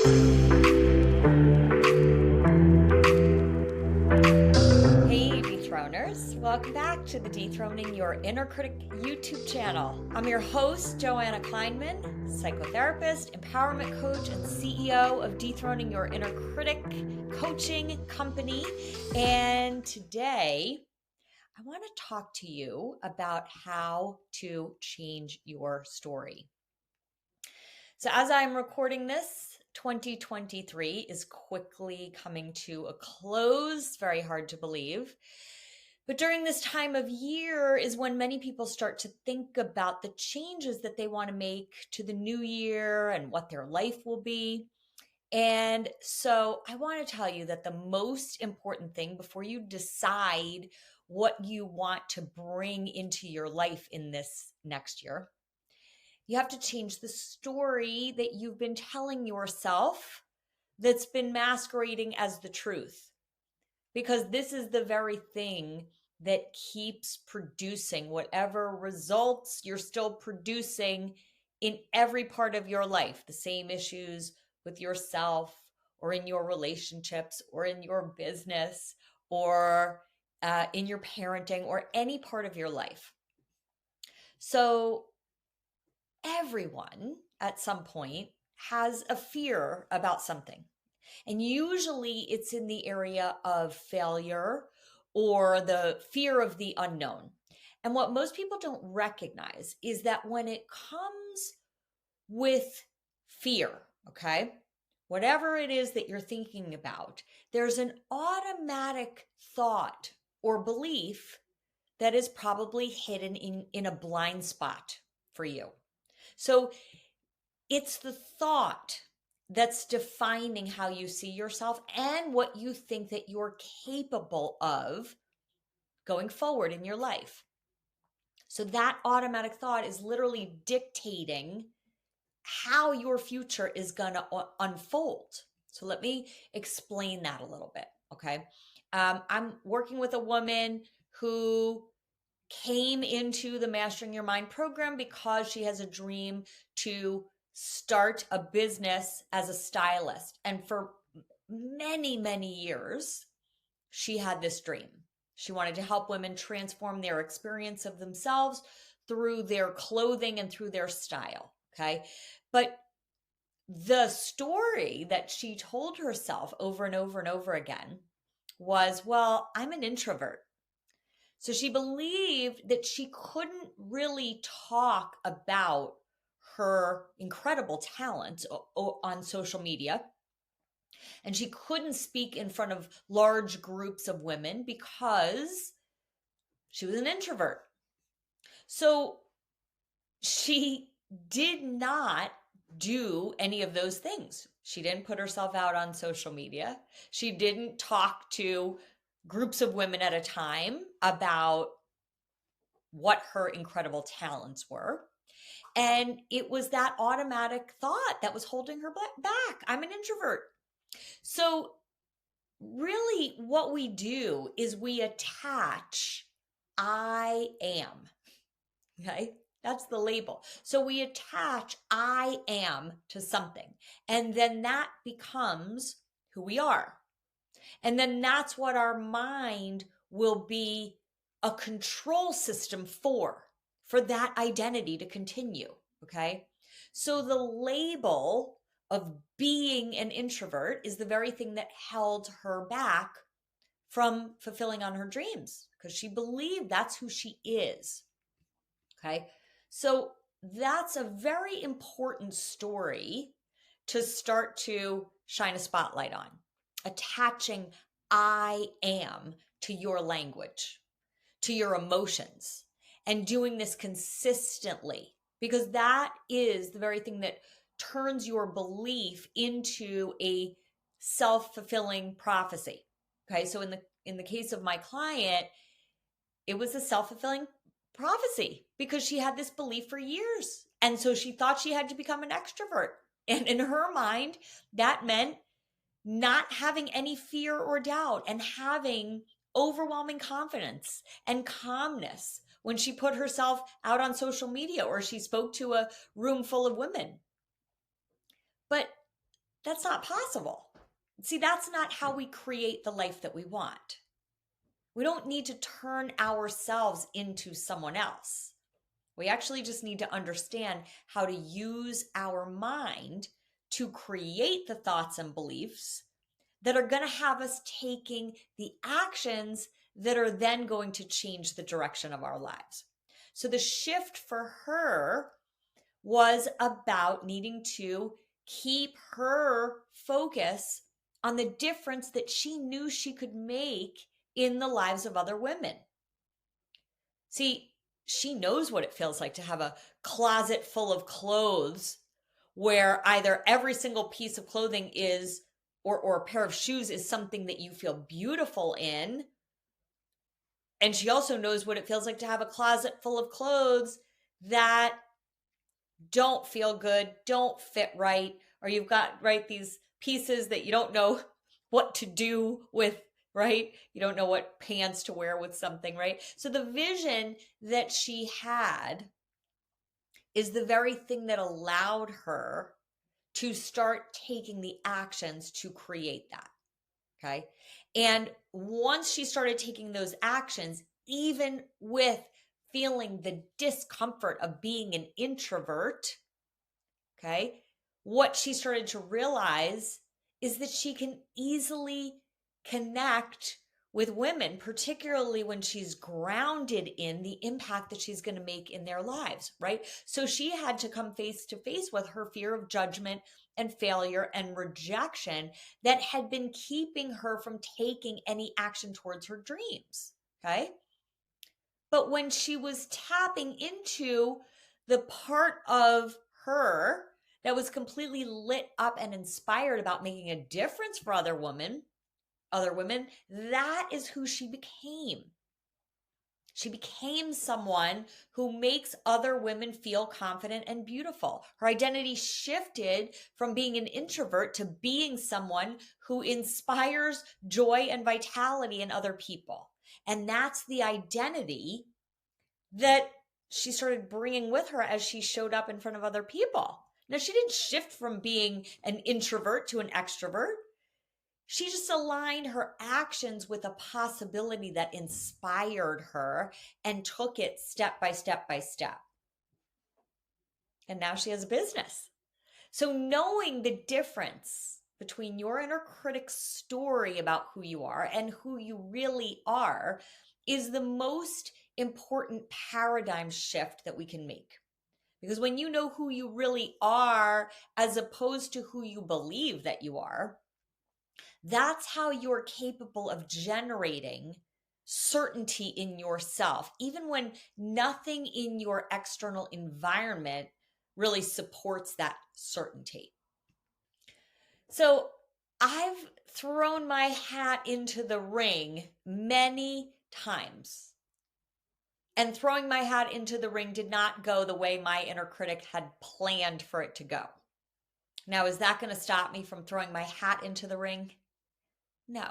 Hey Dethroners, welcome back to the Dethroning Your Inner Critic YouTube channel. I'm your host, Joanna Kleinman, psychotherapist, empowerment coach, and CEO of Dethroning Your Inner Critic coaching company. And today, I want to talk to you about how to change your story. So as I'm recording this, 2023 is quickly coming to a close. Very hard to believe. But during this time of year is when many people start to think about the changes that they want to make to the new year and what their life will be. And so I want to tell you that the most important thing before you decide what you want to bring into your life in this next year, you have to change the story that you've been telling yourself that's been masquerading as the truth. Because this is the very thing that keeps producing whatever results you're still producing in every part of your life. The same issues with yourself or in your relationships or in your business or in your parenting or any part of your life. So everyone at some point has a fear about something. And usually it's in the area of failure or the fear of the unknown. And what most people don't recognize is that when it comes with fear, okay, whatever it is that you're thinking about, there's an automatic thought or belief that is probably hidden in a blind spot for you. So it's the thought that's defining how you see yourself and what you think that you're capable of going forward in your life. So that automatic thought is literally dictating how your future is going to unfold. So let me explain that a little bit, okay? I'm working with a woman who came into the Mastering Your Mind program because she has a dream to start a business as a stylist. And for many, many years, she had this dream. She wanted to help women transform their experience of themselves through their clothing and through their style, okay? But the story that she told herself over and over and over again was, well, I'm an introvert. So she believed that she couldn't really talk about her incredible talent on social media. And she couldn't speak in front of large groups of women because she was an introvert. So she did not do any of those things. She didn't put herself out on social media. She didn't talk to groups of women at a time about what her incredible talents were. And it was that automatic thought that was holding her back. I'm an introvert. So really what we do is we attach I am, okay? That's the label. So we attach I am to something, and then that becomes who we are. And then that's what our mind will be a control system for that identity to continue, okay? So the label of being an introvert is the very thing that held her back from fulfilling on her dreams because she believed that's who she is, okay? So that's a very important story to start to shine a spotlight on, attaching I am to your language, to your emotions, and doing this consistently, because that is the very thing that turns your belief into a self-fulfilling prophecy. Okay, so in the case of my client, it was a self-fulfilling prophecy because she had this belief for years. And so she thought she had to become an extrovert. And in her mind, that meant not having any fear or doubt and having overwhelming confidence and calmness when she put herself out on social media or she spoke to a room full of women. But That's not possible. See, that's not how we create the life that we want. We don't need to turn ourselves into someone else. We actually just need to understand how to use our mind to create the thoughts and beliefs that are going to have us taking the actions that are then going to change the direction of our lives. So the shift for her was about needing to keep her focus on the difference that she knew she could make in the lives of other women. See, she knows what it feels like to have a closet full of clothes where either every single piece of clothing is, or a pair of shoes is something that you feel beautiful in. And she also knows what it feels like to have a closet full of clothes that don't feel good, don't fit right, or you've got, right, these pieces that you don't know what to do with, right? You don't know what pants to wear with something, right? So the vision that she had is the very thing that allowed her to start taking the actions to create that. Okay. And once she started taking those actions, even with feeling the discomfort of being an introvert, okay, what she started to realize is that she can easily connect with women, particularly when she's grounded in the impact that she's going to make in their lives, right? So she had to come face to face with her fear of judgment and failure and rejection that had been keeping her from taking any action towards her dreams, okay? But when she was tapping into the part of her that was completely lit up and inspired about making a difference for other women, that is who she became. She became someone who makes other women feel confident and beautiful. Her identity shifted from being an introvert to being someone who inspires joy and vitality in other people. And that's the identity that she started bringing with her as she showed up in front of other people. Now, she didn't shift from being an introvert to an extrovert. She just aligned her actions with a possibility that inspired her and took it step by step by step. And now she has a business. So knowing the difference between your inner critic's story about who you are and who you really are is the most important paradigm shift that we can make. Because when you know who you really are, as opposed to who you believe that you are, that's how you're capable of generating certainty in yourself, even when nothing in your external environment really supports that certainty. So I've thrown my hat into the ring many times. And throwing my hat into the ring did not go the way my inner critic had planned for it to go. Now, is that going to stop me from throwing my hat into the ring? No,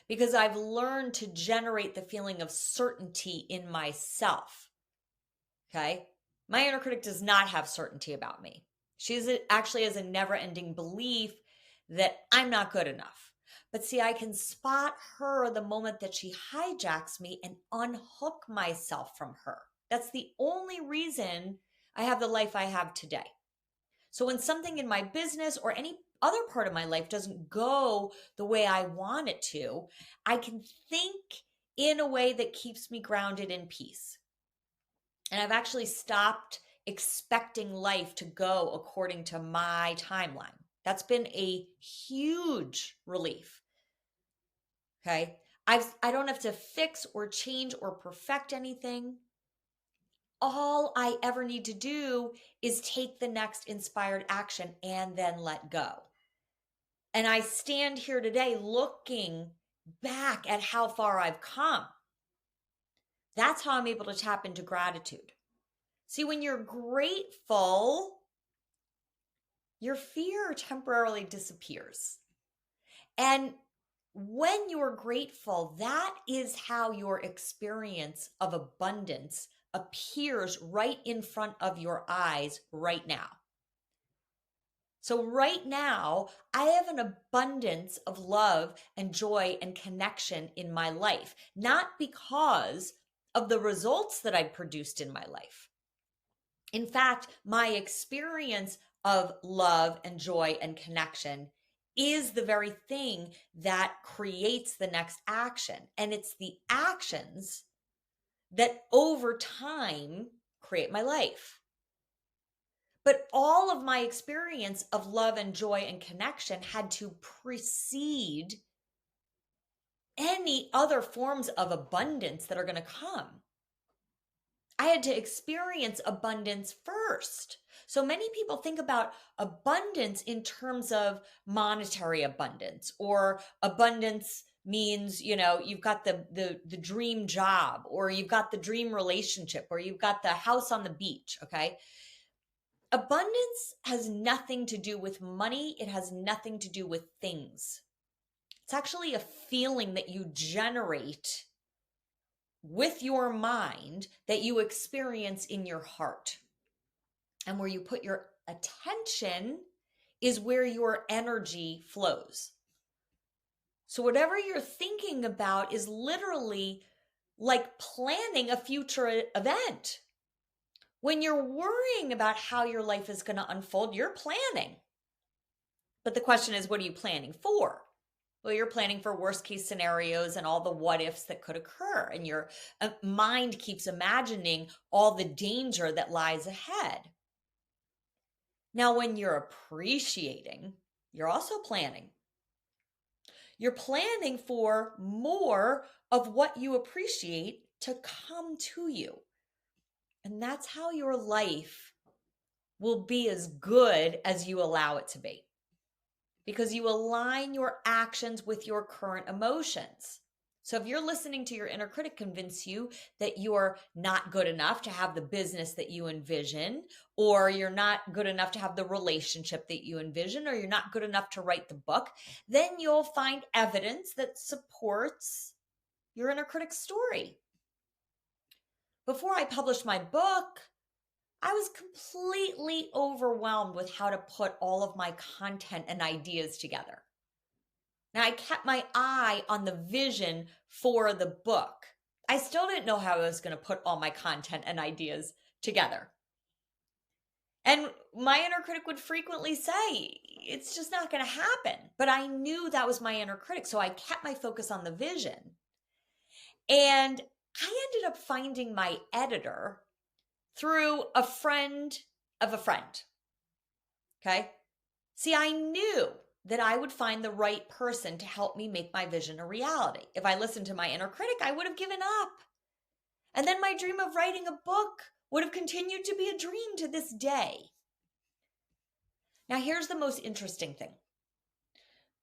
because I've learned to generate the feeling of certainty in myself. Okay. My inner critic does not have certainty about me. She actually has a never ending belief that I'm not good enough. But see, I can spot her the moment that she hijacks me and unhook myself from her. That's the only reason I have the life I have today. So when something in my business or any other part of my life doesn't go the way I want it to, I can think in a way that keeps me grounded in peace. And I've actually stopped expecting life to go according to my timeline. That's been a huge relief. Okay. I don't have to fix or change or perfect anything. All I ever need to do is take the next inspired action and then let go. And I stand here today looking back at how far I've come. That's how I'm able to tap into gratitude. See, when you're grateful, your fear temporarily disappears. And when you're grateful, that is how your experience of abundance appears right in front of your eyes right now. So right now, I have an abundance of love and joy and connection in my life, not because of the results that I produced in my life. In fact, my experience of love and joy and connection is the very thing that creates the next action. And it's the actions that over time create my life. But all of my experience of love and joy and connection had to precede any other forms of abundance that are going to come. I had to experience abundance first. So many people think about abundance in terms of monetary abundance, or abundance means, you've got the dream job, or you've got the dream relationship, or you've got the house on the beach, okay? Abundance has nothing to do with money. It has nothing to do with things. It's actually a feeling that you generate with your mind that you experience in your heart. And where you put your attention is where your energy flows. So whatever you're thinking about is literally like planning a future event. When you're worrying about how your life is going to unfold, you're planning. But the question is, what are you planning for? Well, you're planning for worst case scenarios and all the what ifs that could occur. And your mind keeps imagining all the danger that lies ahead. Now, when you're appreciating, you're also planning. You're planning for more of what you appreciate to come to you. And that's how your life will be as good as you allow it to be, because you align your actions with your current emotions. So if you're listening to your inner critic convince you that you're not good enough to have the business that you envision, or you're not good enough to have the relationship that you envision, or you're not good enough to write the book, then you'll find evidence that supports your inner critic's story. Before I published my book, I was completely overwhelmed with how to put all of my content and ideas together. Now, I kept my eye on the vision for the book. I still didn't know how I was going to put all my content and ideas together. And my inner critic would frequently say, it's just not going to happen. But I knew that was my inner critic, so I kept my focus on the vision. And I ended up finding my editor through a friend of a friend. Okay? See, I knew that I would find the right person to help me make my vision a reality. If I listened to my inner critic, I would have given up. And then my dream of writing a book would have continued to be a dream to this day. Now, here's the most interesting thing.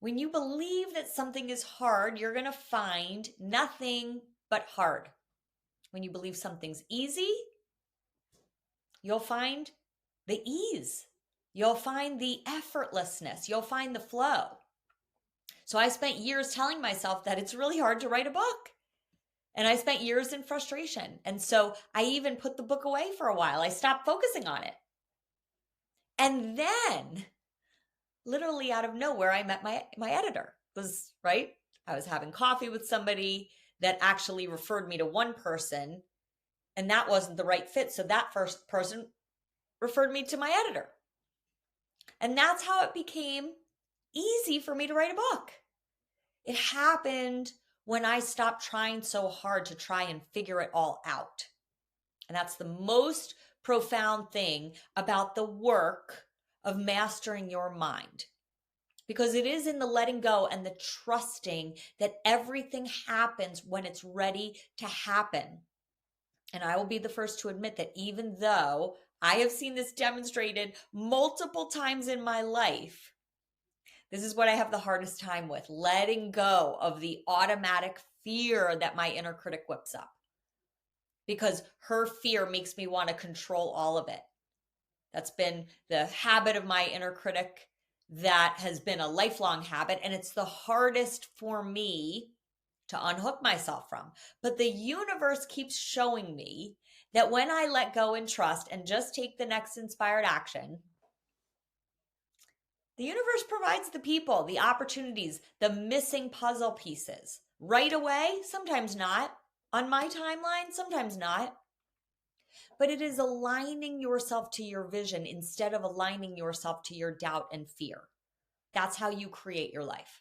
When you believe that something is hard, you're going to find nothing but hard. When you believe something's easy, you'll find the ease. You'll find the effortlessness. You'll find the flow. So I spent years telling myself that it's really hard to write a book. And I spent years in frustration. And so I even put the book away for a while. I stopped focusing on it. And then, literally out of nowhere, I met my editor. I was having coffee with somebody that actually referred me to one person, and that wasn't the right fit. So that first person referred me to my editor. And that's how it became easy for me to write a book. It happened when I stopped trying so hard to try and figure it all out. And that's the most profound thing about the work of mastering your mind. Because it is in the letting go and the trusting that everything happens when it's ready to happen. And I will be the first to admit that even though I have seen this demonstrated multiple times in my life, this is what I have the hardest time with, letting go of the automatic fear that my inner critic whips up. Because her fear makes me want to control all of it. That's been the habit of my inner critic. That has been a lifelong habit, and it's the hardest for me to unhook myself from. But the universe keeps showing me that when I let go and trust and just take the next inspired action, The universe provides the people, the opportunities, the missing puzzle pieces. Right away, sometimes not. On my timeline, sometimes not. But it is aligning yourself to your vision instead of aligning yourself to your doubt and fear. That's how you create your life.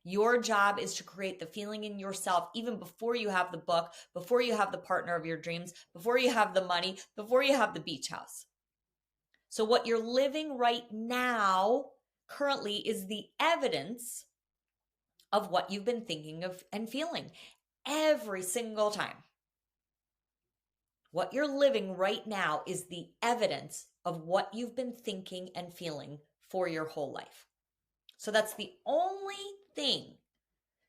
Your job is to create the feeling in yourself even before you have the book, before you have the partner of your dreams, before you have the money, before you have the beach house. So what you're living right now currently is the evidence of what you've been thinking of and feeling every single time. What you're living right now is the evidence of what you've been thinking and feeling for your whole life. So that's the only thing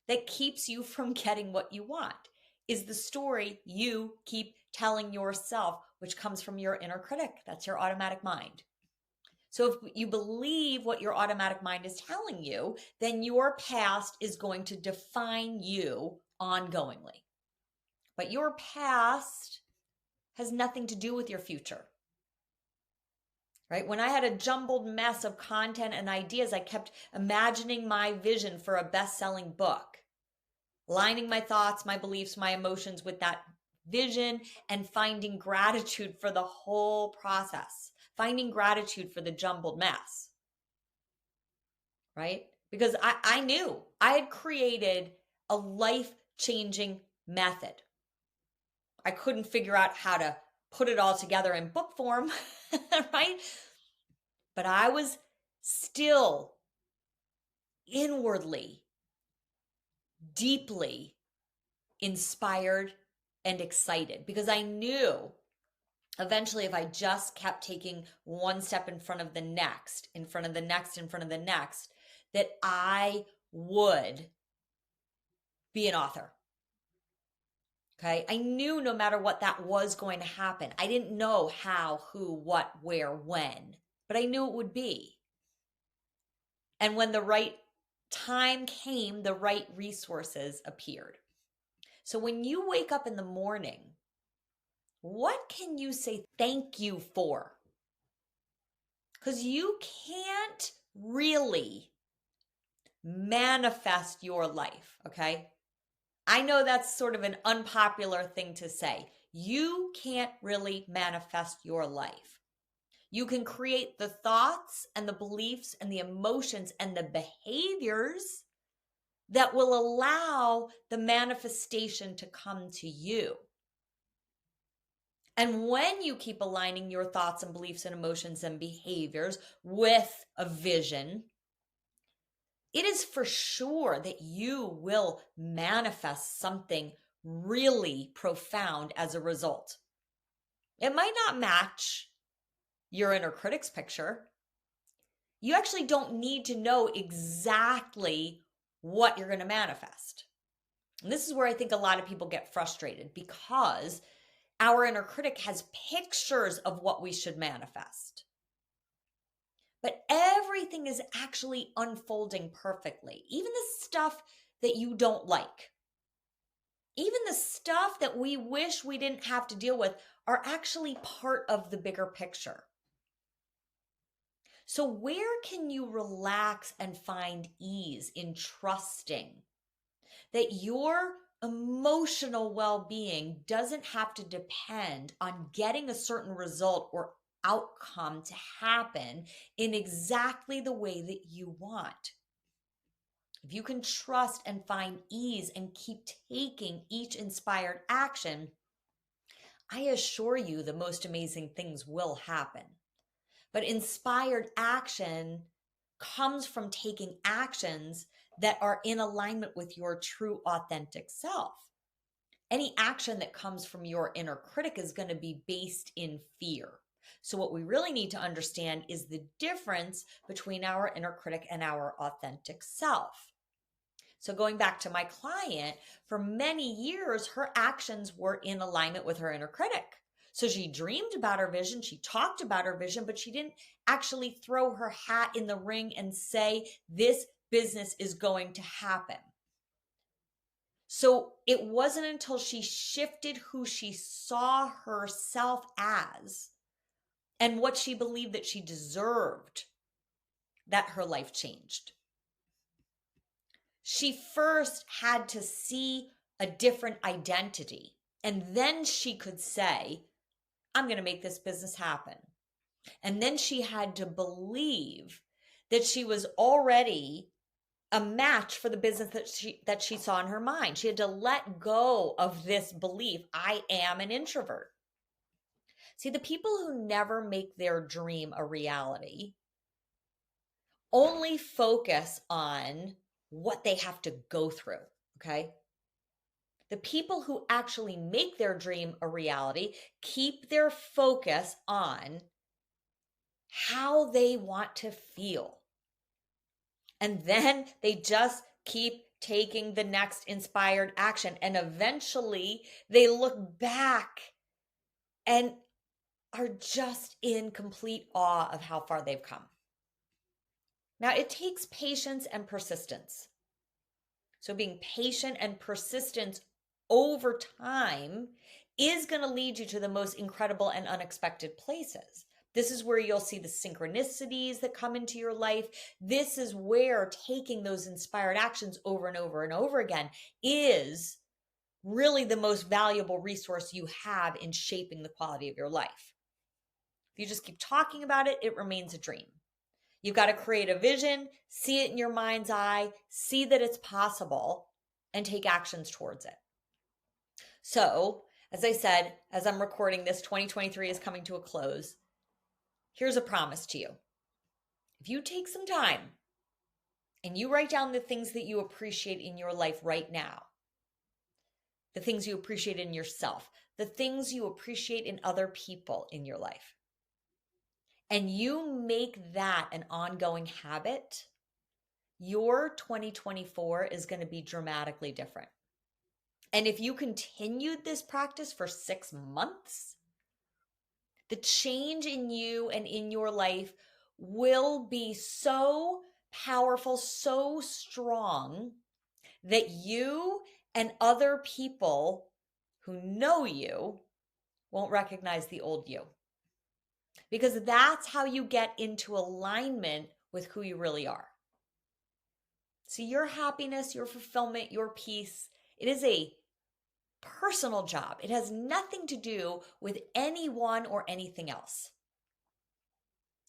that keeps you from getting what you want, is the story you keep telling yourself, which comes from your inner critic. That's your automatic mind. So if you believe what your automatic mind is telling you, then your past is going to define you ongoingly. But your past has nothing to do with your future. Right? When I had a jumbled mess of content and ideas, I kept imagining my vision for a best-selling book, lining my thoughts, my beliefs, my emotions with that vision, and finding gratitude for the whole process, finding gratitude for the jumbled mess, right? Because I knew I had created a life-changing method. I couldn't figure out how to put it all together in book form, right? But I was still inwardly, deeply inspired and excited because I knew eventually if I just kept taking one step in front of the next, in front of the next, in front of the next, that I would be an author. Okay. I knew no matter what that was going to happen. I didn't know how, who, what, where, when, but I knew it would be. And when the right time came, the right resources appeared. So when you wake up in the morning, what can you say thank you for? Because you can't really manifest your life, okay? I know that's sort of an unpopular thing to say. You can't really manifest your life. You can create the thoughts and the beliefs and the emotions and the behaviors that will allow the manifestation to come to you. And when you keep aligning your thoughts and beliefs and emotions and behaviors with a vision, it is for sure that you will manifest something really profound as a result. It might not match your inner critic's picture. You actually don't need to know exactly what you're going to manifest. And this is where I think a lot of people get frustrated because our inner critic has pictures of what we should manifest. But everything is actually unfolding perfectly. Even the stuff that you don't like, even the stuff that we wish we didn't have to deal with are actually part of the bigger picture. So where can you relax and find ease in trusting that your emotional well-being doesn't have to depend on getting a certain result or outcome to happen in exactly the way that you want? If you can trust and find ease and keep taking each inspired action, I assure you the most amazing things will happen. But inspired action comes from taking actions that are in alignment with your true authentic self. Any action that comes from your inner critic is going to be based in fear. So what we really need to understand is the difference between our inner critic and our authentic self. So going back to my client, for many years, her actions were in alignment with her inner critic. So she dreamed about her vision, she talked about her vision, but she didn't actually throw her hat in the ring and say, this business is going to happen. So it wasn't until she shifted who she saw herself as and what she believed that she deserved that her life changed. She first had to see a different identity, and then she could say, I'm going to make this business happen. And then she had to believe that she was already a match for the business that she saw in her mind. She had to let go of this belief, I am an introvert. See, the people who never make their dream a reality only focus on what they have to go through, okay? The people who actually make their dream a reality keep their focus on how they want to feel. And then they just keep taking the next inspired action. And eventually they look back and are just in complete awe of how far they've come. Now, it takes patience and persistence. So being patient and persistent over time is going to lead you to the most incredible and unexpected places. This is where you'll see the synchronicities that come into your life. This is where taking those inspired actions over and over and over again is really the most valuable resource you have in shaping the quality of your life. If you just keep talking about it, it remains a dream. You've got to create a vision, see it in your mind's eye, see that it's possible, and take actions towards it. So, as I said, as I'm recording this, 2023 is coming to a close. Here's a promise to you. If you take some time and you write down the things that you appreciate in your life right now, the things you appreciate in yourself, the things you appreciate in other people in your life, and you make that an ongoing habit, your 2024 is going to be dramatically different. And if you continued this practice for 6 months, the change in you and in your life will be so powerful, so strong that you and other people who know you won't recognize the old you. Because that's how you get into alignment with who you really are. See, your happiness, your fulfillment, your peace, it is a personal job. It has nothing to do with anyone or anything else.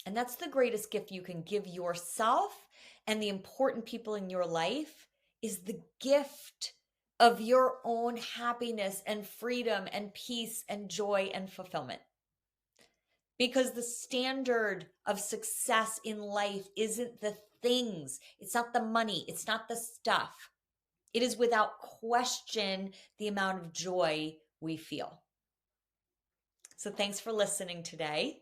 And that's the greatest gift you can give yourself and the important people in your life is the gift of your own happiness and freedom and peace and joy and fulfillment. Because the standard of success in life isn't the things, it's not the money, it's not the stuff. It is without question the amount of joy we feel. So thanks for listening today.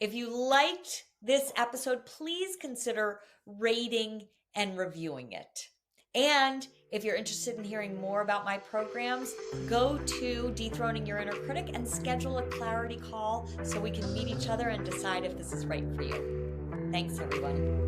If you liked this episode, please consider rating and reviewing it. And if you're interested in hearing more about my programs, go to Dethroning Your Inner Critic and schedule a clarity call so we can meet each other and decide if this is right for you. Thanks, everyone.